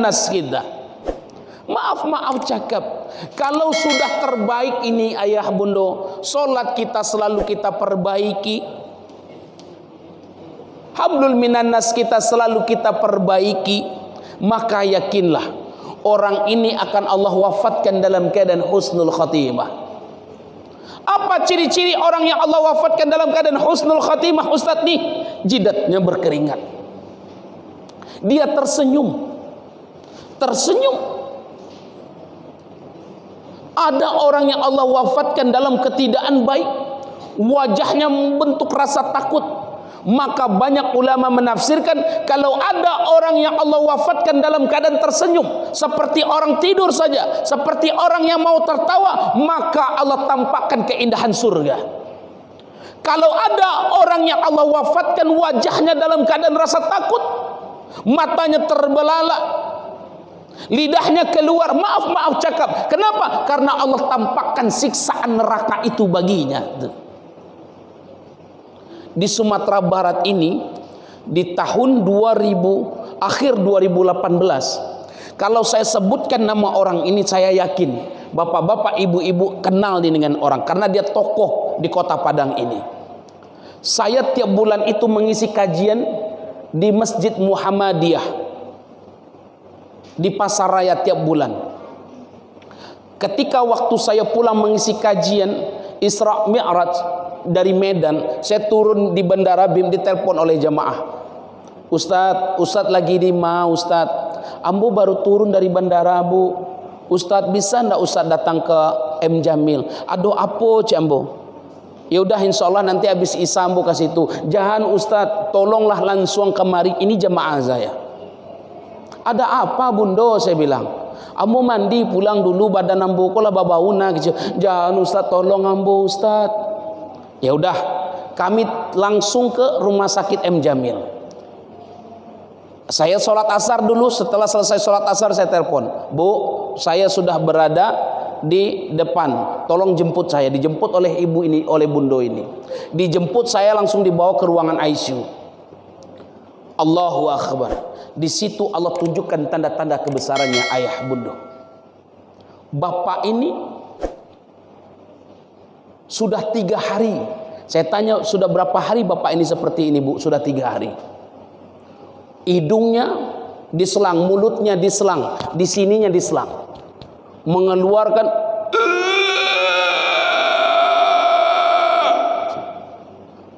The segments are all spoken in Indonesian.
nas kita. Maaf cakap. Kalau sudah terbaik ini ayah bundo, solat kita selalu kita perbaiki, hablul minan nas kita selalu kita perbaiki, maka yakinlah orang ini akan Allah wafatkan dalam keadaan husnul khatimah. Apa ciri-ciri orang yang Allah wafatkan dalam keadaan husnul khatimah Ustaz nih? Jidatnya berkeringat, dia tersenyum. Ada orang yang Allah wafatkan dalam ketidakan baik, wajahnya membentuk rasa takut. Maka banyak ulama menafsirkan, kalau ada orang yang Allah wafatkan dalam keadaan tersenyum, seperti orang tidur saja, seperti orang yang mau tertawa, maka Allah tampakkan keindahan surga. Kalau ada orang yang Allah wafatkan wajahnya dalam keadaan rasa takut, matanya terbelalak, lidahnya keluar, maaf cakap. Kenapa? Karena Allah tampakkan siksaan neraka itu baginya. Di Sumatera Barat ini, di tahun 2000, akhir 2018, kalau saya sebutkan nama orang ini, saya yakin bapak-bapak, ibu-ibu kenal dengan orang, karena dia tokoh di kota Padang ini. Saya tiap bulan itu mengisi kajian di Masjid Muhammadiyah di Pasaraya tiap bulan. Ketika waktu saya pulang mengisi kajian Isra Mi'raj dari Medan, saya turun di Bandara BIM, ditelepon oleh jamaah. Ustadz lagi di mana Ustadz? Ambo baru turun dari bandara bu. Ustadz bisa ndak Ustadz datang ke M Jamil? Aduh apa cik ambo? Ya udah insya Allah nanti habis Isya ambo kasih itu. Jangan Ustadz, tolonglah langsung kemari, ini jamaah saya. Ada apa bundo? Saya bilang, ambo mandi pulang dulu, badan ambo kola babauna gitu. Jangan Ustadz, tolong ambo Ustadz. Ya udah, kami langsung ke rumah sakit M Jamil. Saya sholat asar dulu. Setelah selesai sholat asar saya telepon, Bu, saya sudah berada di depan, tolong jemput saya. Dijemput oleh ibu ini, oleh bundo ini. Dijemput, saya langsung dibawa ke ruangan ICU. Allahu Akbar. Di situ Allah tunjukkan tanda-tanda kebesarannya ayah bundo. Bapak ini sudah 3 hari. Saya tanya, sudah berapa hari bapak ini seperti ini bu? Sudah 3 hari. Hidungnya diselang, mulutnya diselang, di sininya diselang, mengeluarkan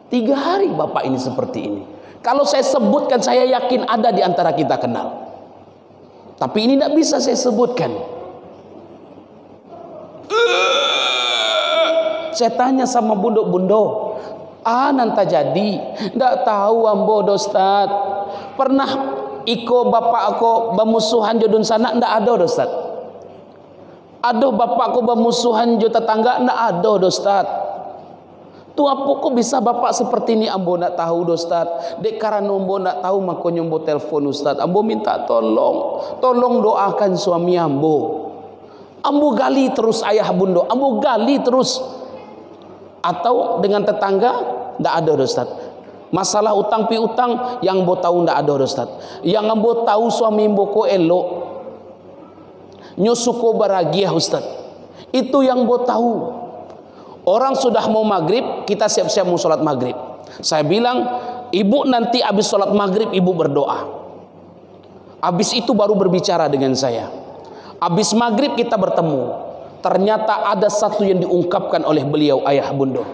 3 hari bapak ini seperti ini. Kalau saya sebutkan, saya yakin ada di antara kita kenal. Tapi ini tidak bisa saya sebutkan. Saya tanya sama bundo, nanti jadi, ndak tahu ambo Ustaz. Pernah iko bapak aku bermusuhan jodun sana, ndak ada Ustaz. Aduh bapak aku bermusuhan jo tetangga, ndak ada Ustaz. Tu apa kok bisa bapak seperti ini ambo ndak tahu Ustaz. Dek karena ambo ndak tahu maka nyombo telepon Ustaz. Ambo minta tolong doakan suami ambo. Ambo gali terus ayah bundo, ambo gali terus. Atau dengan tetangga, ndak ada Ustaz. Masalah utang piutang yang ambo tahu ndak ada Ustaz. Yang ambo tahu suami ambo ko elok, nyusuko bahagia Ustaz. Itu yang ambo tahu. Orang sudah mau maghrib, kita siap-siap mau sholat maghrib. Saya bilang, ibu nanti habis sholat maghrib ibu berdoa. Habis itu baru berbicara dengan saya. Habis maghrib kita bertemu. Ternyata ada satu yang diungkapkan oleh beliau ayah bundo.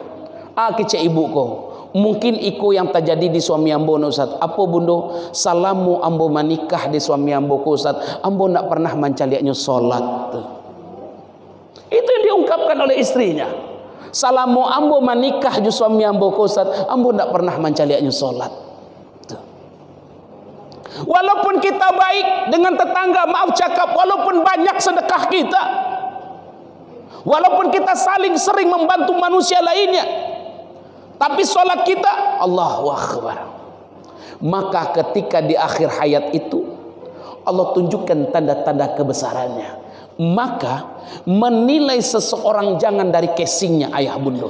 Kece ibu ko, mungkin iko yang terjadi di suami ambo Ustaz. Apa bundo? Salamu ambo menikah di suami ambo ko Ustaz. Ambo nak pernah mencaliaknya sholat. Itu yang diungkapkan oleh istrinya. Salamu ambo menikah di suami ambo ko Ustaz. Ambo nak pernah mencaliaknya sholat. Walaupun kita baik dengan tetangga, maaf cakap, walaupun banyak sedekah kita, walaupun kita saling sering membantu manusia lainnya, tapi sholat kita Allahu Akbar. Maka ketika di akhir hayat itu Allah tunjukkan tanda-tanda kebesarannya. Maka menilai seseorang jangan dari casingnya ayah bundo.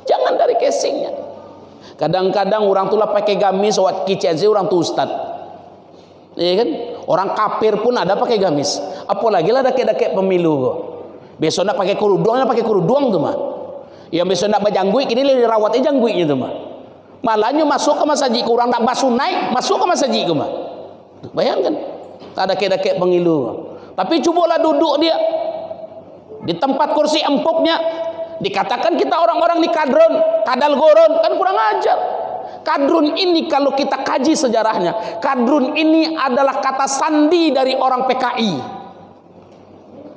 Jangan dari casingnya. Kadang-kadang orang tuh lah pakai gamis, wat kicen orang tuh ustad. Iya kan? Orang kafir pun ada pakai gamis. Apalagi lah dake-dake pemilu. Besok nak pakai kerudung tuh mah. Yang besok nak bajangguik ini dirawat jangguiknya tuh mah. Malahnya masuk ke masjid kurang nak basuh naik, masuk ke masjid ke mah. Bayangkan. Tak ada dake-dake pemilu. Tapi cubalah duduk dia di tempat kursi empuknya, dikatakan kita orang-orang di kadrun, kadal goron, kan kurang ajar. Kadrun ini kalau kita kaji sejarahnya, kadrun ini adalah kata sandi dari orang PKI,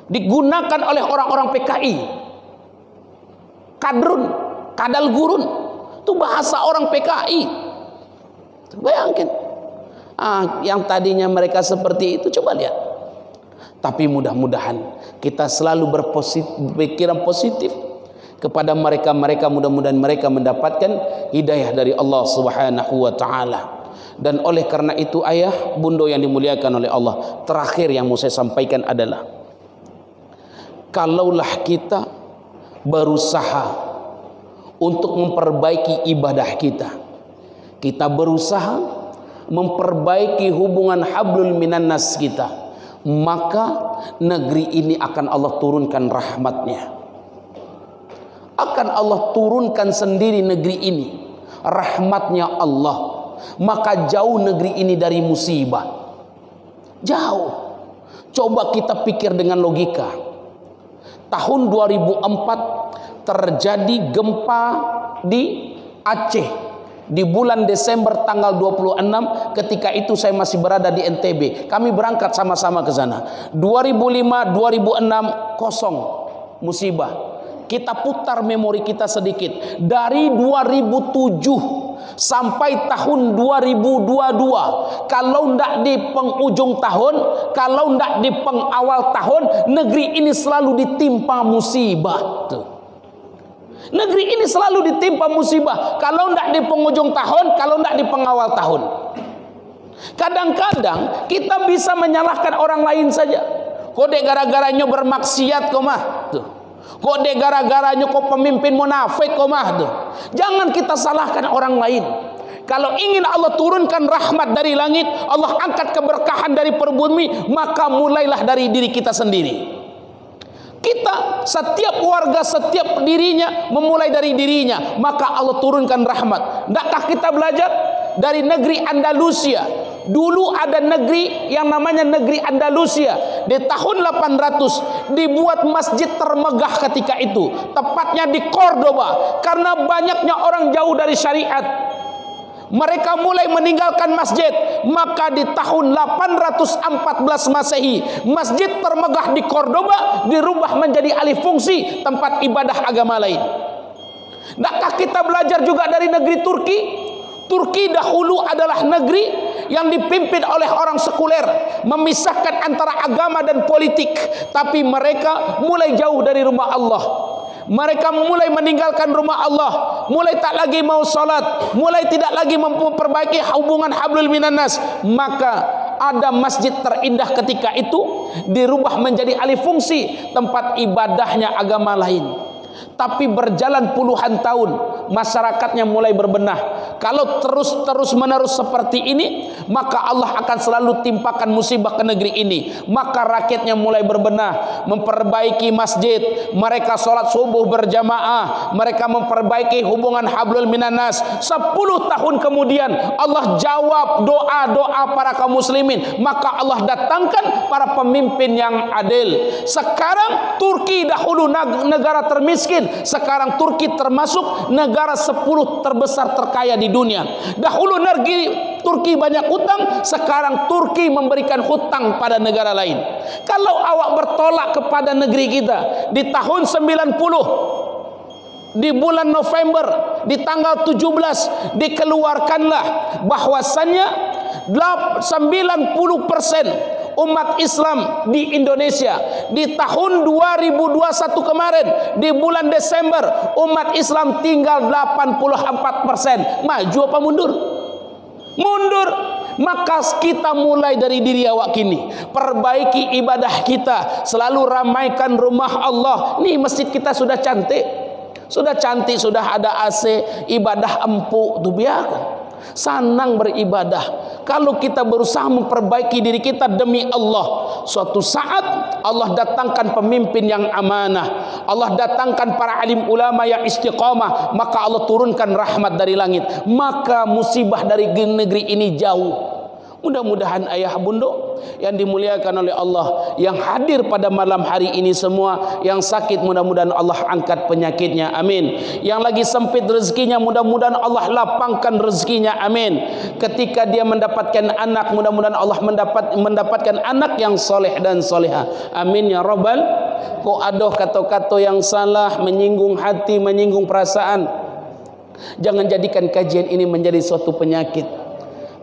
digunakan oleh orang-orang PKI. Kadrun, kadal gurun, itu bahasa orang PKI. Bayangkan, yang tadinya mereka seperti itu, coba lihat. Tapi mudah-mudahan kita selalu berpikiran positif kepada mereka, mudah-mudahan mereka mendapatkan hidayah dari Allah Subhanahu wa taala. Dan oleh karena itu ayah, bunda yang dimuliakan oleh Allah, terakhir yang mau saya sampaikan adalah, kalaulah kita berusaha untuk memperbaiki ibadah kita, kita berusaha memperbaiki hubungan hablul minan nas kita, maka negeri ini akan Allah turunkan rahmatnya. Akan Allah turunkan sendiri negeri ini rahmatnya Allah. Maka jauh negeri ini dari musibah. Jauh. Coba kita pikir dengan logika. Tahun 2004 terjadi gempa di Aceh. Di bulan Desember tanggal 26, ketika itu saya masih berada di NTB. Kami berangkat sama-sama ke sana. 2005, 2006 kosong musibah. Kita putar memori kita sedikit. Dari 2007 sampai tahun 2022, kalau ndak di penghujung tahun, kalau ndak di pengawal tahun, negeri ini selalu ditimpa musibah. Tuh. Negeri ini selalu ditimpa musibah. Kalau tidak di penghujung tahun, kalau tidak di pengawal tahun. Kadang-kadang kita bisa menyalahkan orang lain saja. Kok dek gara-garanya bermaksiat kok mah. Tuh. Kok dek gara-garanya kok pemimpin munafik kok mah. Tuh. Jangan kita salahkan orang lain. Kalau ingin Allah turunkan rahmat dari langit, Allah angkat keberkahan dari perbumi, maka mulailah dari diri kita sendiri. Kita, setiap warga, setiap dirinya, memulai dari dirinya, maka Allah turunkan rahmat. Tidakkah kita belajar dari negeri Andalusia? Dulu ada negeri yang namanya negeri Andalusia. Di tahun 800 dibuat masjid termegah ketika itu, tepatnya di Cordoba. Karena banyaknya orang jauh dari syariat, mereka mulai meninggalkan masjid. Maka di tahun 814 Masehi, masjid termegah di Cordoba dirubah menjadi alih fungsi tempat ibadah agama lain. Tidakkah kita belajar juga dari negeri Turki? Turki dahulu adalah negeri yang dipimpin oleh orang sekuler, memisahkan antara agama dan politik. Tapi mereka mulai jauh dari rumah Allah. Mereka mulai meninggalkan rumah Allah, mulai tak lagi mau salat, mulai tidak lagi memperbaiki hubungan hablul minannas. Maka ada masjid terindah ketika itu dirubah menjadi alih fungsi tempat ibadahnya agama lain. Tapi berjalan puluhan tahun, masyarakatnya mulai berbenah. Kalau terus menerus seperti ini, maka Allah akan selalu timpakan musibah ke negeri ini. Maka rakyatnya mulai berbenah, memperbaiki masjid, mereka sholat subuh berjamaah, mereka memperbaiki hubungan hablul minannas. 10 tahun kemudian Allah jawab doa-doa para kaum muslimin, maka Allah datangkan para pemimpin yang adil. Sekarang Turki dahulu negara termiskin, sekarang Turki termasuk negara 10 terbesar terkaya di dunia. Dahulu negeri Turki banyak hutang, sekarang Turki memberikan hutang pada negara lain. Kalau awak bertolak kepada negeri kita di tahun 90, di bulan November, di tanggal 17 dikeluarkanlah bahwasannya 90% umat Islam di Indonesia di tahun 2021 kemarin, di bulan Desember, umat Islam tinggal 84%. Maju apa mundur? Mundur. Maka kita mulai dari diri awak kini, perbaiki ibadah kita, selalu ramaikan rumah Allah. Nih masjid kita sudah cantik, sudah ada AC, ibadah empuk, tuh biar senang beribadah. Kalau kita berusaha memperbaiki diri kita demi Allah, suatu saat Allah datangkan pemimpin yang amanah, Allah datangkan para alim ulama yang istiqamah, maka Allah turunkan rahmat dari langit, maka musibah dari negeri ini jauh. Mudah-mudahan ayah bunda yang dimuliakan oleh Allah, yang hadir pada malam hari ini semua, yang sakit mudah-mudahan Allah angkat penyakitnya, amin. Yang lagi sempit rezekinya, mudah-mudahan Allah lapangkan rezekinya, amin. Ketika dia mendapatkan anak, mudah-mudahan Allah mendapatkan anak yang soleh dan soleha, amin ya rabbal. Kok ada kata-kata yang salah, menyinggung hati, menyinggung perasaan, jangan jadikan kajian ini menjadi suatu penyakit,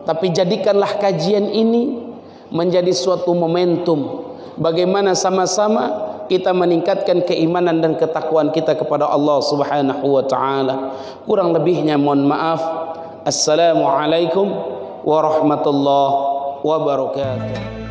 tapi jadikanlah kajian ini menjadi suatu momentum bagaimana sama-sama kita meningkatkan keimanan dan ketakwaan kita kepada Allah Subhanahu wa taala. Kurang lebihnya mohon maaf. Assalamualaikum warahmatullahi wabarakatuh.